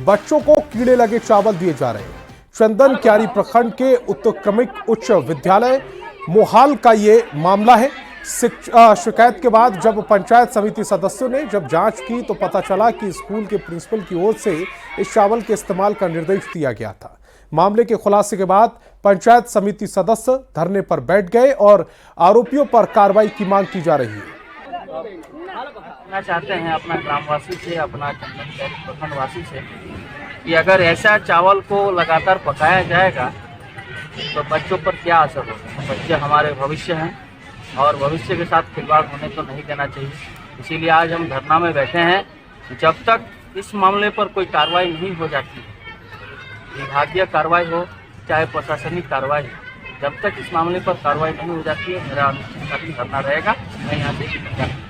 बच्चों को कीड़े लगे चावल दिए जा रहे हैं। चंदन क्यारी प्रखंड के उत्क्रमिक उच्च विद्यालय मोहाल का ये मामला है। शिकायत के बाद जब पंचायत समिति सदस्यों ने जब जांच की तो पता चला कि स्कूल के प्रिंसिपल की ओर से इस चावल के इस्तेमाल का निर्देश दिया गया था। मामले के खुलासे के बाद पंचायत समिति सदस्य धरने पर बैठ गए और आरोपियों पर कार्रवाई की मांग की जा रही है। चाहते हैं अपना ग्रामवासी से, अपना प्रखंडवासी से कि अगर ऐसा चावल को लगातार पकाया जाएगा तो बच्चों पर क्या असर होगा। बच्चे हमारे भविष्य हैं और भविष्य के साथ खिलवाड़ होने तो नहीं देना चाहिए। इसीलिए आज हम धरना में बैठे हैं। जब तक इस मामले पर कोई कार्रवाई नहीं हो जाती, विभागीय कार्रवाई हो चाहे प्रशासनिक कार्रवाई हो, जब तक इस मामले पर कार्रवाई नहीं हो जाती है मेरा अनिश्चितकालीन धरना रहेगा। मैं यहाँ से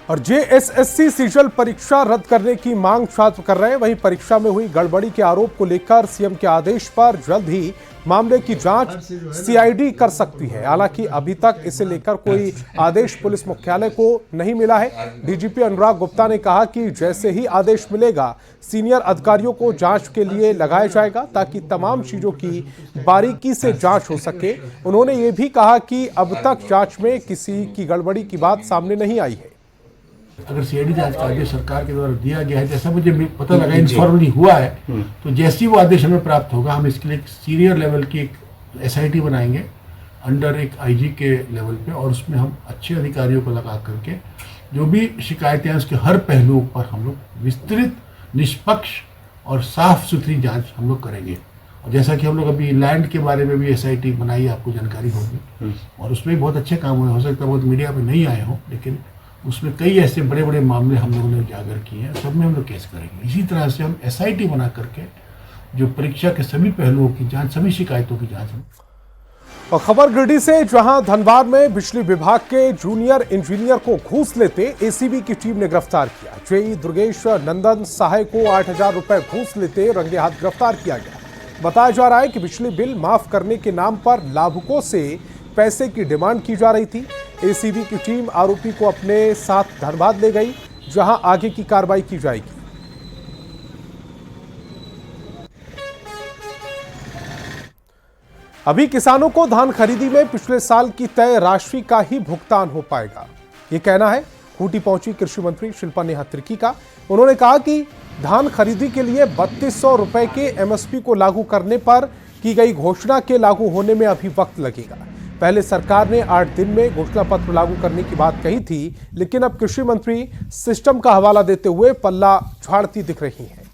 और जेएसएससी सीजल परीक्षा रद्द करने की मांग छात्र कर रहे हैं। वहीं परीक्षा में हुई गड़बड़ी के आरोप को लेकर सीएम के आदेश पर जल्द ही मामले की जांच सीआईडी कर सकती है। हालांकि अभी तक इसे लेकर कोई आदेश पुलिस मुख्यालय को नहीं मिला है। डीजीपी अनुराग गुप्ता ने कहा कि जैसे ही आदेश मिलेगा सीनियर अधिकारियों को जांच के लिए लगाया जाएगा ताकि तमाम चीजों की बारीकी से जांच हो सके। उन्होंने ये भी कहा कि अब तक जांच में किसी की गड़बड़ी की बात सामने नहीं आई है। अगर सीआईडी जांच का आदेश सरकार के द्वारा दिया गया है, जैसा मुझे पता लगा इनफॉर्मली हुआ है, तो जैसे ही वो आदेश हमें प्राप्त होगा हम इसके लिए एक सीनियर लेवल की एक एसआईटी बनाएंगे अंडर एक आईजी के लेवल पे, और उसमें हम अच्छे अधिकारियों को लगा करके जो भी शिकायतें हैं उसके हर पहलुओं पर हम लोग विस्तृत, निष्पक्ष और साफ सुथरी जाँच हम लोग करेंगे। और जैसा कि हम लोग अभी लैंड के बारे में भी एसआईटी बनाई, आपको जानकारी होगी, और उसमें भी बहुत अच्छे काम हुए। हो सकता है बहुत मीडिया पर नहीं आए हों, लेकिन उसमें कई ऐसे बड़े बड़े मामले हम लोगों ने उजागर किए हैं, सब में हम लोग केस करेंगे। इसी तरह से हम एसआईटी बना करके जो परीक्षा के सभी पहलुओं की जांच, सभी शिकायतों की जांच। और खबर गिरिडीह से, जहां धनबाद में बिजली विभाग के जूनियर इंजीनियर को घूस लेते एसीबी की टीम ने गिरफ्तार किया। जेई दुर्गेश नंदन सहाय को 8,000 रुपए घूस लेते रंगे हाथ गिरफ्तार किया गया। बताया जा रहा है कि बिजली बिल माफ करने के नाम पर लाभुकों से पैसे की डिमांड की जा रही थी। एसीबी की टीम आरोपी को अपने साथ धनबाद ले गई, जहां आगे की कार्रवाई की जाएगी। अभी किसानों को धान खरीदी में पिछले साल की तय राशि का ही भुगतान हो पाएगा, ये कहना है खूंटी पहुंची कृषि मंत्री शिल्पा नेहा तिर्की का। उन्होंने कहा कि धान खरीदी के लिए 3200 रुपए के एमएसपी को लागू करने पर की गई घोषणा के लागू होने में अभी वक्त लगेगा। पहले सरकार ने 8 दिन में घोषणा पत्र लागू करने की बात कही थी, लेकिन अब कृषि मंत्री सिस्टम का हवाला देते हुए पल्ला झाड़ती दिख रही हैं।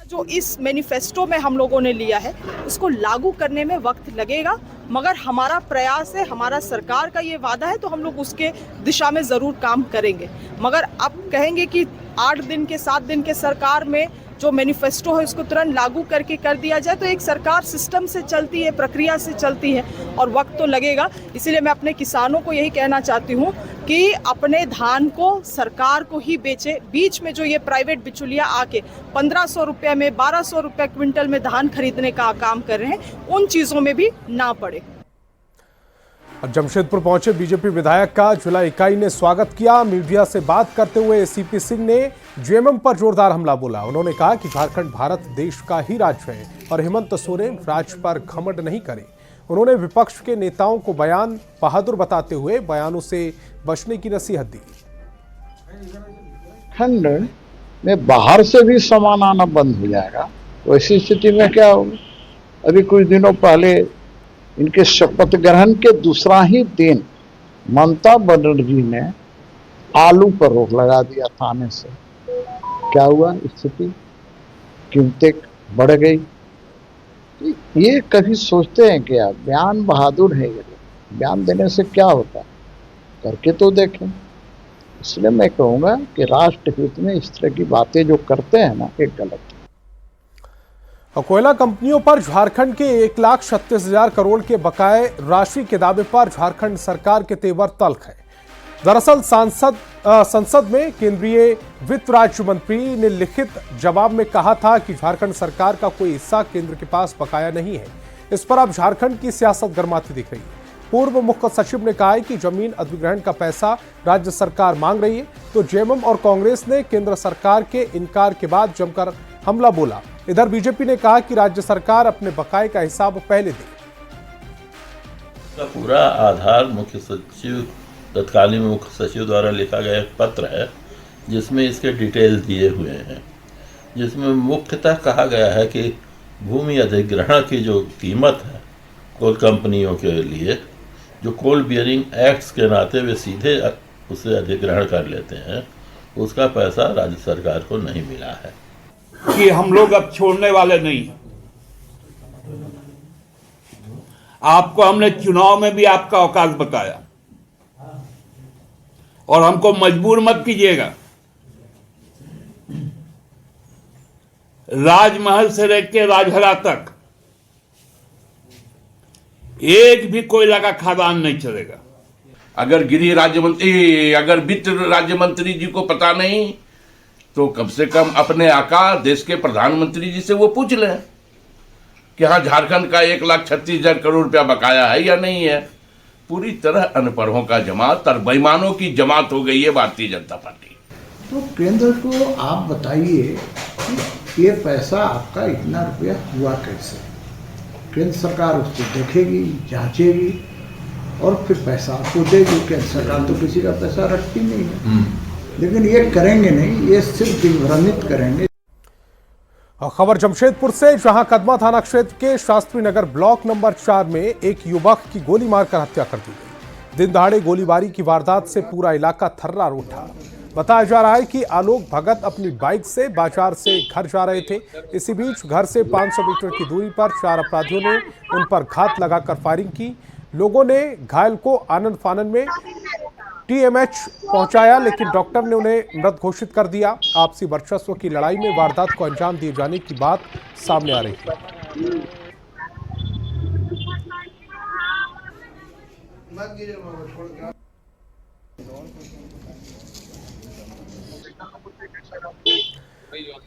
जो इस मैनिफेस्टो में हम लोगों ने लिया है उसको लागू करने में वक्त लगेगा, मगर हमारा प्रयास है, हमारा सरकार का ये वादा है, तो हम लोग उसके दिशा में ज़रूर काम करेंगे। मगर अब कहेंगे कि 8 दिन के 7 दिन के सरकार में जो मैनिफेस्टो है उसको तुरंत लागू करके कर दिया जाए, तो एक सरकार सिस्टम से चलती है, प्रक्रिया से चलती है और वक्त तो लगेगा। इसीलिए मैं अपने किसानों को यही कहना चाहती हूँ कि अपने धान को सरकार को ही बेचे। बीच में जो ये प्राइवेट बिचौलिया आके 1500 रुपये में, 1200 रुपये क्विंटल में धान खरीदने का काम कर रहे हैं, उन चीज़ों में भी ना पड़े। जमशेदपुर पहुंचे बीजेपी विधायक का जिला इकाई ने स्वागत किया। मीडिया से बात करते हुए एसीपी सिंह ने जेएमएम पर जोरदार हमला बोला। उन्होंने कहा कि झारखंड भारत देश का ही राज्य है और हेमंत सोरेन राज्य पर घमंड नहीं करे। उन्होंने विपक्ष के नेताओं को बयान बहादुर बताते हुए बयानों से बचने की नसीहत दी। झारखंड में बाहर से भी सामान आना बंद हो जाएगा तो ऐसी स्थिति में क्या होगा। अभी कुछ दिनों पहले इनके शपथ ग्रहण के दूसरा ही दिन ममता बनर्जी ने आलू पर रोक लगा दिया था आने से। क्या हुआ स्थिति, कीमतें बढ़ गई। ये कभी सोचते हैं क्या बयान बहादुर है, ये बयान देने से क्या होता है, करके तो देखें। इसलिए मैं कहूँगा कि राष्ट्र हित में इस तरह की बातें जो करते हैं ना, एक गलत है। कोयला कंपनियों पर झारखंड के 1,36,000 करोड़ के बकाये राशि के दावे पर झारखंड सरकार के तेवर तल्ख है। दरअसल संसद में केंद्रीय वित्त राज्य मंत्री ने लिखित जवाब में कहा था कि झारखंड सरकार का कोई हिस्सा केंद्र के पास बकाया नहीं है। इस पर अब झारखंड की सियासत गर्माती दिख रही है। पूर्व मुख्य सचिव ने कहा है कि जमीन अधिग्रहण का पैसा राज्य सरकार मांग रही है, तो जेएमएम और कांग्रेस ने केंद्र सरकार के इनकार के बाद जमकर हमला बोला। इधर बीजेपी ने कहा कि राज्य सरकार अपने बकाये का हिसाब पहले दे। पूरा आधार मुख्य सचिव, तत्कालीन मुख्य सचिव द्वारा लिखा गया एक पत्र है जिसमें इसके डिटेल दिए हुए हैं, जिसमें मुख्यतः कहा गया है कि भूमि अधिग्रहण की जो कीमत है कोल कंपनियों के लिए, जो कोल बियरिंग एक्ट्स के नाते वे सीधे उसे अधिग्रहण कर लेते हैं, उसका पैसा राज्य सरकार को नहीं मिला है। कि हम लोग अब छोड़ने वाले नहीं हैं। आपको हमने चुनाव में भी आपका औकात बताया और हमको मजबूर मत कीजिएगा। राजमहल से लेकर राजहरा तक एक भी कोयला का खदान नहीं चलेगा। अगर गृह राज्य मंत्री, अगर वित्त राज्य मंत्री जी को पता नहीं तो कम से कम अपने आका देश के प्रधानमंत्री जी से वो पूछ लें कि हाँ झारखंड का 1,36,000 करोड़ रुपया बकाया है या नहीं है। पूरी तरह अनपढ़ों का जमात और बेईमानों की जमात हो गई है भारतीय जनता पार्टी। तो केंद्र को आप बताइए कि ये पैसा आपका इतना रुपया हुआ कैसे। केंद्र सरकार उसको देखेगी, जांचेगी और फिर पैसा आपको देगी। केंद्र सरकार तो किसी का पैसा रखती नहीं है, लेकिन ये करेंगे नहीं, ये सिर्फ दिग्भ्रमित करेंगे। खबर जमशेदपुर से, जहां कदमा थाना क्षेत्र के शास्त्री नगर ब्लॉक नंबर 4 में एक युवक की गोली मारकर हत्या कर दी गई। दिन दहाड़े गोलीबारी की वारदात से पूरा इलाका थर्रार उठा। बताया जा रहा है कि आलोक भगत अपनी बाइक से बाजार से घर जा रहे थे। इसी बीच घर से 500 मीटर की दूरी पर 4 अपराधियों ने उन पर घात लगाकर फायरिंग की। लोगों ने घायल को आनंद फानन में टीएमएच पहुंचाया, लेकिन डॉक्टर ने उन्हें मृत घोषित कर दिया। आपसी वर्चस्व की लड़ाई में वारदात को अंजाम दिए जाने की बात सामने आ रही है।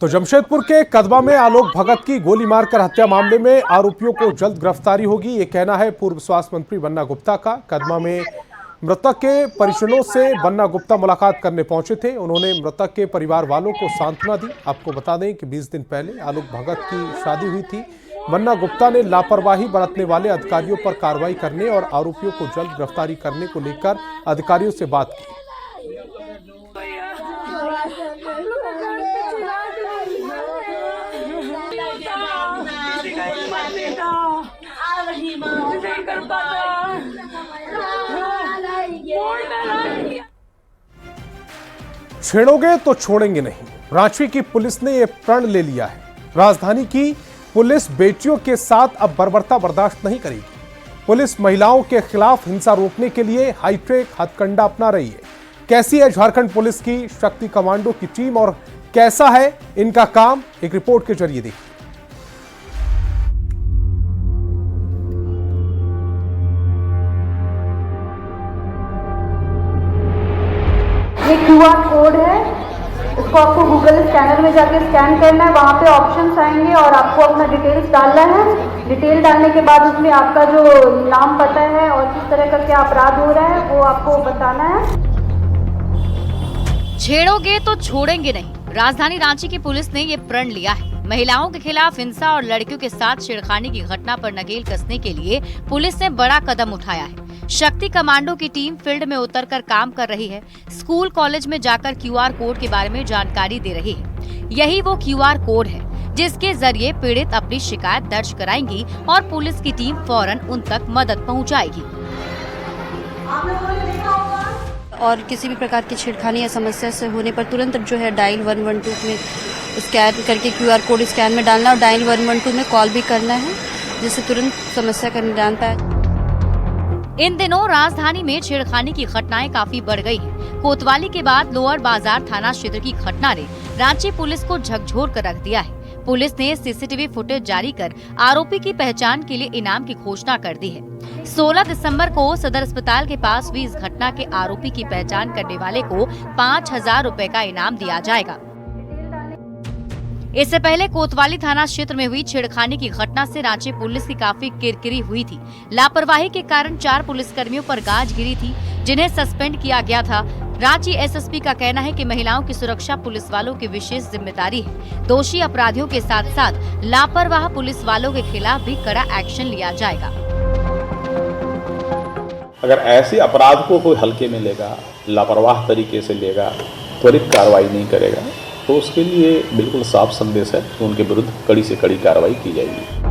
तो जमशेदपुर के कदवा में आलोक भगत की गोली मारकर हत्या मामले में आरोपियों को जल्द गिरफ्तारी होगी, ये कहना है पूर्व स्वास्थ्य मंत्री बन्ना गुप्ता का। कदवा में मृतक के परिजनों से बन्ना गुप्ता मुलाकात करने पहुंचे थे। उन्होंने मृतक के परिवार वालों को सांत्वना दी। आपको बता दें कि 20 दिन पहले आलोक भगत की शादी हुई थी। बन्ना गुप्ता ने लापरवाही बरतने वाले अधिकारियों पर कार्रवाई करने और आरोपियों को जल्द गिरफ्तारी करने को लेकर अधिकारियों से बात की। छेड़ोगे तो छोड़ेंगे नहीं, रांची की पुलिस ने यह प्रण ले लिया है। राजधानी की पुलिस बेटियों के साथ अब बर्बरता बर्दाश्त नहीं करेगी। पुलिस महिलाओं के खिलाफ हिंसा रोकने के लिए हाईटेक हथकंडा अपना रही है। कैसी है झारखंड पुलिस की शक्ति कमांडो की टीम और कैसा है इनका काम, एक रिपोर्ट के जरिए देखिए। ये QR कोड है, इसको आपको गूगल स्कैनर में जाके स्कैन करना है। वहाँ पे ऑप्शंस आएंगे और आपको अपना डिटेल्स डालना है। डिटेल डालने के बाद उसमें आपका जो नाम पता है और किस तरह का क्या अपराध हो रहा है वो आपको बताना है। छेड़ोगे तो छोड़ेंगे नहीं, राजधानी रांची की पुलिस ने ये प्रण लिया है। महिलाओं के खिलाफ हिंसा और लड़कियों के साथ छेड़खानी की घटना पर नकेल कसने के लिए पुलिस ने बड़ा कदम उठाया है। शक्ति कमांडो की टीम फील्ड में उतरकर काम कर रही है। स्कूल कॉलेज में जाकर QR कोड के बारे में जानकारी दे रही है। यही वो QR कोड है जिसके जरिए पीड़ित अपनी शिकायत दर्ज कराएंगी और पुलिस की टीम फौरन उन तक मदद पहुंचाएगी। और किसी भी प्रकार की छेड़खानी या समस्या से होने पर तुरंत जो है डायल 112 में स्कैन करके QR कोड स्कैन में डालना और डायल 112 में कॉल भी करना है, जिससे तुरंत समस्या का निदान पाए। इन दिनों राजधानी में छेड़खानी की घटनाएं काफी बढ़ गई हैं। कोतवाली के बाद लोअर बाजार थाना क्षेत्र की घटना ने रांची पुलिस को झकझोर कर रख दिया है। पुलिस ने CCTV फुटेज जारी कर आरोपी की पहचान के लिए इनाम की घोषणा कर दी है। 16 दिसंबर को सदर अस्पताल के पास हुई इस घटना के आरोपी की पहचान करने वाले को 5,000 रुपए का इनाम दिया जाएगा। इससे पहले कोतवाली थाना क्षेत्र में हुई छेड़खानी की घटना से रांची पुलिस की काफी किरकिरी हुई थी। लापरवाही के कारण 4 पुलिसकर्मियों पर गाज गिरी थी, जिन्हें सस्पेंड किया गया था। रांची एसएसपी का कहना है कि महिलाओं की सुरक्षा पुलिस वालों की विशेष जिम्मेदारी है। दोषी अपराधियों के साथ साथ लापरवाह पुलिस वालों के खिलाफ भी कड़ा एक्शन लिया जाएगा। अगर ऐसे अपराध को कोई हल्के में लेगा, लापरवाह तरीके से लेगा, त्वरित कार्रवाई नहीं करेगा, तो उसके लिए बिल्कुल साफ संदेश है कि उनके विरुद्ध कड़ी से कड़ी कार्रवाई की जाएगी।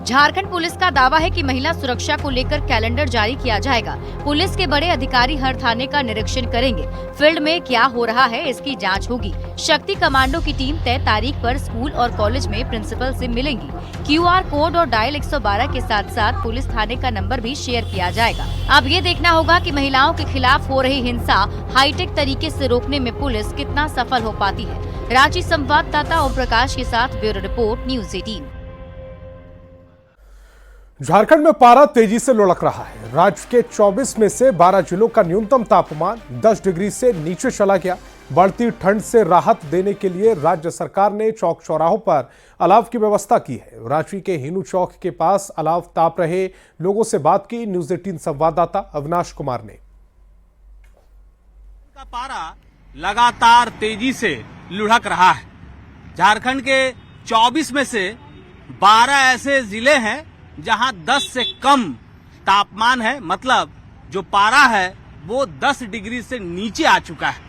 झारखंड पुलिस का दावा है कि महिला सुरक्षा को लेकर कैलेंडर जारी किया जाएगा। पुलिस के बड़े अधिकारी हर थाने का निरीक्षण करेंगे। फील्ड में क्या हो रहा है इसकी जांच होगी। शक्ति कमांडो की टीम तय तारीख पर स्कूल और कॉलेज में प्रिंसिपल से मिलेंगी। QR कोड और डायल 112 के साथ साथ पुलिस थाने का नंबर भी शेयर किया जाएगा। अब ये देखना होगा कि महिलाओं के खिलाफ हो रही हिंसा हाईटेक तरीके से रोकने में पुलिस कितना सफल हो पाती है। रांची संवाददाता ओम प्रकाश के साथ ब्यूरो रिपोर्ट न्यूज़ 18। झारखंड में पारा तेजी से लुढ़क रहा है। राज्य के 24 में से 12 जिलों का न्यूनतम तापमान 10 डिग्री से नीचे चला गया। बढ़ती ठंड से राहत देने के लिए राज्य सरकार ने चौक चौराहों पर अलाव की व्यवस्था की है। रांची के हिनू चौक के पास अलाव ताप रहे लोगों से बात की न्यूज़ 18 संवाददाता अविनाश कुमार ने। का पारा लगातार तेजी से लुढ़क रहा है। झारखंड के 24 में से 12 ऐसे जिले हैं जहां 10 से कम तापमान है, मतलब जो पारा है वो 10 डिग्री से नीचे आ चुका है।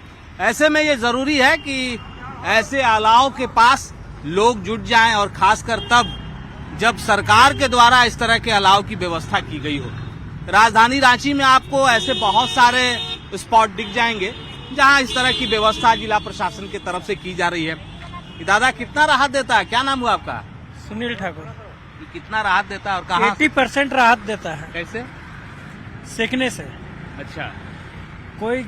ऐसे में ये जरूरी है कि ऐसे अलाव के पास लोग जुट जाएं, और खासकर तब जब सरकार के द्वारा इस तरह के अलाव की व्यवस्था की गई हो। राजधानी रांची में आपको ऐसे बहुत सारे स्पॉट दिख जाएंगे जहां इस तरह की व्यवस्था जिला प्रशासन की तरफ से की जा रही है। दादा, कितना राहत देता है? क्या नाम हुआ आपका? सुनील ठाकुर। कितना राहत देता है और कहाँ? 80% राहत देता है। कैसे? सेकने से। अच्छा। कोई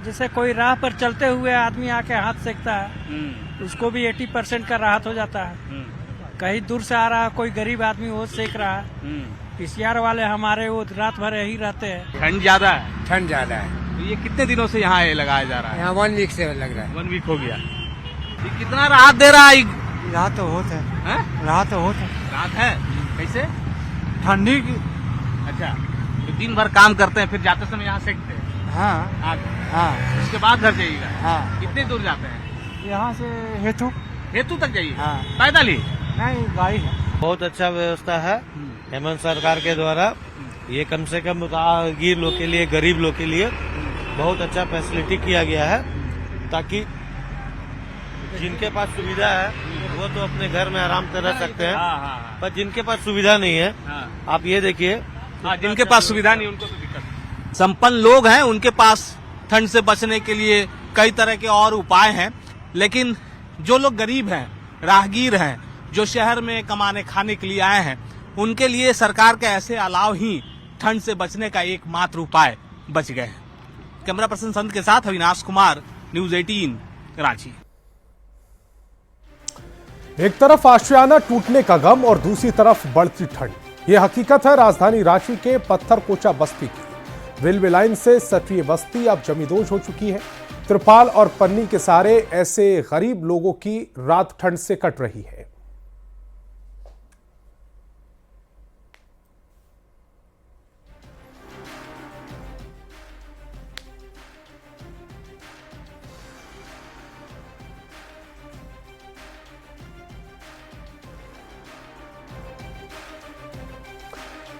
जैसे कोई राह पर चलते हुए आदमी आके हाथ सेकता है, उसको भी 80% का राहत हो जाता है। कहीं दूर से आ रहा है कोई गरीब आदमी, वो सेक रहा है। PCR वाले हमारे वो रात भर यही रहते हैं। ठंड ज्यादा है? ठंड ज्यादा है। तो ये कितने दिनों से यहाँ लगाया जा रहा है? यहाँ 1 वीक से लग रहा है। 1 वीक हो गया। ये कितना राहत दे रहा है? राहत तो होता है। राहत तो होता है। राहत है? कैसे? ठंडी की। अच्छा, तो दिन भर काम करते हैं, फिर जाते समय यहाँ सेकते हैं? हाँ। हाँ। उसके बाद घर जाइएगा? हाँ। कितनी दूर जाते हैं? यहाँ से हेतु तक जाइए? हाँ। पैदल ही? नहीं, गाड़ी है। बहुत अच्छा व्यवस्था है हेमंत सरकार के द्वारा। ये कम से कम राहगीर लोग के लिए, गरीब लोग के लिए बहुत अच्छा फैसिलिटी किया गया है, ताकि जिनके पास सुविधा है वो तो अपने घर में आराम से रह सकते हैं। पर जिनके पास सुविधा नहीं है, आप ये देखिए, जिनके पास सुविधा नहीं उनको तो दिक्कत। संपन्न लोग हैं, उनके पास ठंड से बचने के लिए कई तरह के और उपाय हैं, लेकिन जो लोग गरीब हैं, राहगीर हैं, जो शहर में कमाने खाने के लिए आए हैं, उनके लिए सरकार के ऐसे अलाव ही ठंड से बचने का एकमात्र उपाय बच गए हैं। कैमरा पर्सन संत के साथ अविनाश कुमार, न्यूज़ 18 रांची। एक तरफ आशियाना टूटने का गम और दूसरी तरफ बढ़ती ठंड। यह हकीकत है राजधानी रांची के पत्थरकोचा बस्ती की। रेलवे लाइन से सटी ये बस्ती अब जमींदोज हो चुकी है। त्रिपाल और पन्नी के सहारे ऐसे गरीब लोगों की रात ठंड से कट रही है।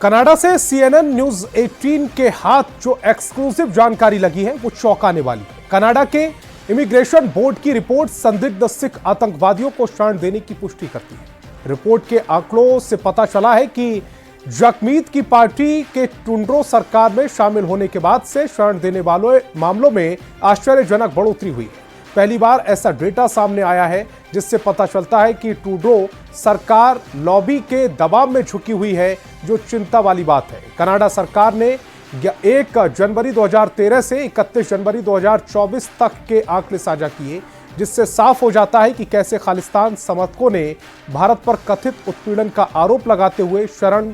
कनाडा से CNN न्यूज 18 के हाथ जो एक्सक्लूसिव जानकारी लगी है वो चौंकाने वाली है। कनाडा के इमिग्रेशन बोर्ड की रिपोर्ट संदिग्ध सिख आतंकवादियों को शरण देने की पुष्टि करती है। रिपोर्ट के आंकड़ों से पता चला है कि जगमीत की पार्टी के ट्रूडो सरकार में शामिल होने के बाद से शरण देने वालों मामलों में आश्चर्यजनक बढ़ोतरी हुई है। पहली बार ऐसा डेटा सामने आया है जिससे पता चलता है कि ट्रूडो सरकार लॉबी के दबाव में झुकी हुई है, जो चिंता वाली बात है। कनाडा सरकार ने 1 जनवरी 2013 से 31 जनवरी 2024 तक के आंकड़े साझा किए, जिससे साफ हो जाता है कि कैसे खालिस्तान समर्थकों ने भारत पर कथित उत्पीड़न का आरोप लगाते हुए शरण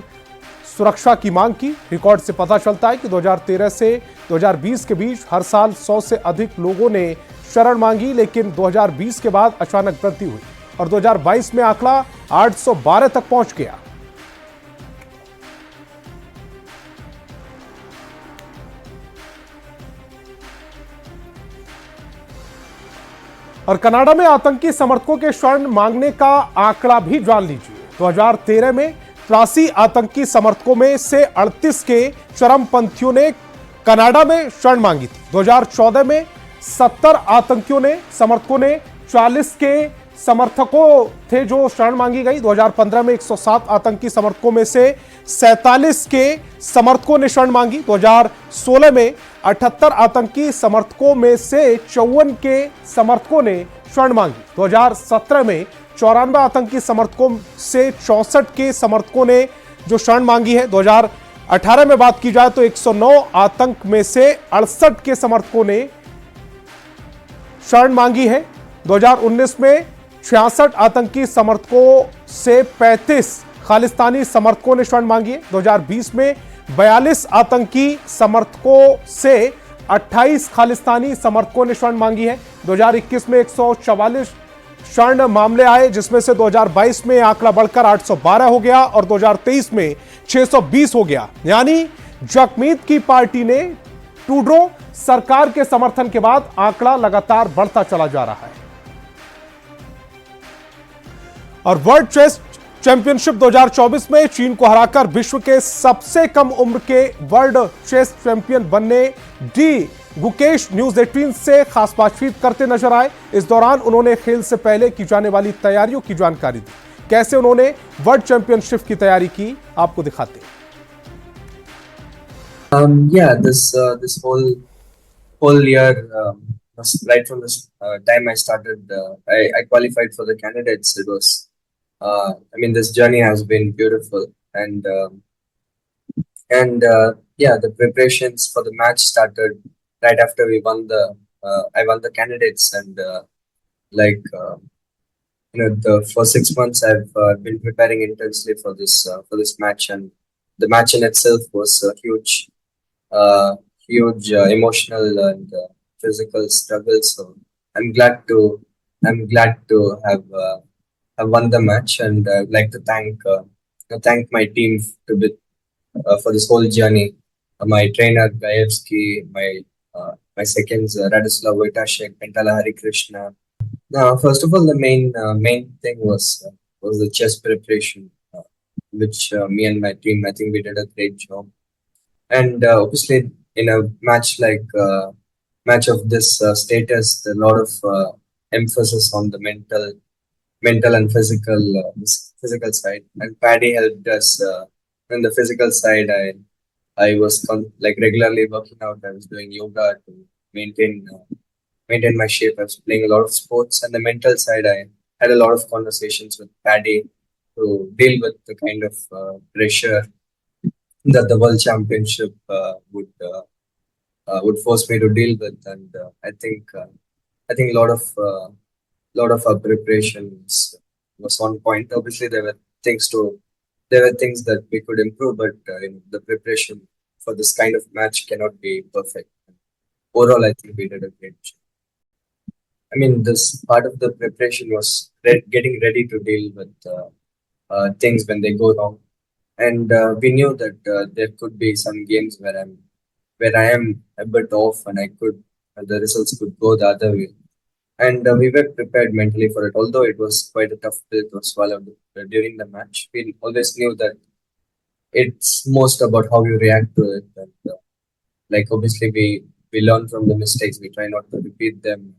सुरक्षा की मांग की। रिकॉर्ड से पता चलता है कि 2013 से 2020 के बीच हर साल 100 से अधिक लोगों ने शरण मांगी, लेकिन 2020 के बाद अचानक वृद्धि हुई और 2022 में आंकड़ा 812 तक पहुंच गया। और कनाडा में आतंकी समर्थकों के शरण मांगने का आंकड़ा भी जान लीजिए। 2013 में 83 आतंकी समर्थकों में से 38 के चरमपंथियों ने कनाडा में शरण मांगी थी। 2014 में 70 आतंकियों ने समर्थकों ने 40 के समर्थकों थे जो शरण मांगी गई। 2015 में 107 आतंकी समर्थकों में से 47 के समर्थकों ने शरण मांगी। 2016 में 78 आतंकी समर्थकों में से 54 के समर्थकों ने शरण मांगी। 2017 में 94 आतंकी समर्थकों से 64 के समर्थकों ने जो शरण मांगी है। 2018 में बात की जाए तो 109 आतंक में से 68 के समर्थकों ने शरण मांगी है। 2019 में 66 आतंकी समर्थकों से 35 खालिस्तानी समर्थकों ने शरण मांगी है। 2020 में 42 आतंकी समर्थकों से 28 खालिस्तानी समर्थकों ने शरण मांगी है। 2021 में 144 शरण मामले आए, जिसमें से 2022 में आंकड़ा बढ़कर 812 हो गया और 2023 में 620 हो गया। यानी जगमीत की पार्टी ने ट्रूडो सरकार के समर्थन के बाद आंकड़ा लगातार बढ़ता चला जा रहा है। और वर्ल्ड चेस चैंपियनशिप 2024 में चीन को हराकर विश्व के सबसे कम उम्र के वर्ल्ड चेस चैंपियन बनने डी गुकेश न्यूज 18 से खास बातचीत करते नजर आए। इस दौरान उन्होंने खेल से पहले की जाने वाली तैयारियों की जानकारी दी। कैसे उन्होंने वर्ल्ड चैंपियनशिप की तैयारी की, आपको दिखाते हैं। This whole year, right from the time I started, I qualified for the candidates. It was, this journey has been beautiful, and the preparations for the match started right after we won I won the candidates, and for 6 months I've been preparing intensely for this match, and the match in itself was a huge emotional and physical struggle. So I'm glad to have won the match, and I'd like to thank my team for this whole journey. My trainer Gaevsky, my seconds Radislav Wojtaszek, Pentala Hari Krishna. Now, first of all, the main thing was the chess preparation, which me and my team, I think we did a great job. And obviously, in a match match of this status, a lot of emphasis on the mental and physical side. And Paddy helped us on the physical side. I was regularly working out. I was doing yoga to maintain my shape. I was playing a lot of sports. And the mental side, I had a lot of conversations with Paddy to deal with the kind of pressure that the World Championship would force me to deal with. And I think a lot of our preparations was on point. Obviously, there were things that we could improve, but the preparation for this kind of match cannot be perfect. Overall, I think we did a great job. This part of the preparation was getting ready to deal with things when they go wrong, and we knew that there could be some games where I am a bit off, and the results could go the other way. And we were prepared mentally for it, although it was quite a tough pill to swallow during the match. We always knew that it's most about how you react to it. And obviously, we learn from the mistakes. We try not to repeat them.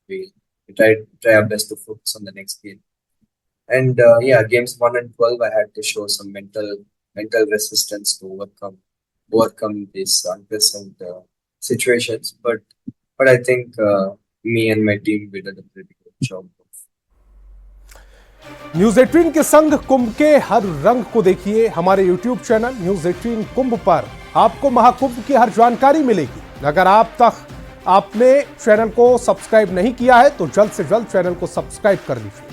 We try our best to focus on the next game. And games 1 and 12, I had to show some mental resistance to overcome these unpleasant situations. But I think me and my team, we did a pretty good job. News 18 के संग कुंभ के हर रंग को देखिए हमारे YouTube channel news 18 कुंभ पर। आपको महाकुंभ की हर जानकारी मिलेगी। अगर आपने चैनल को सब्सक्राइब नहीं किया है तो जल्द से जल्द चैनल को सब्सक्राइब कर लीजिए।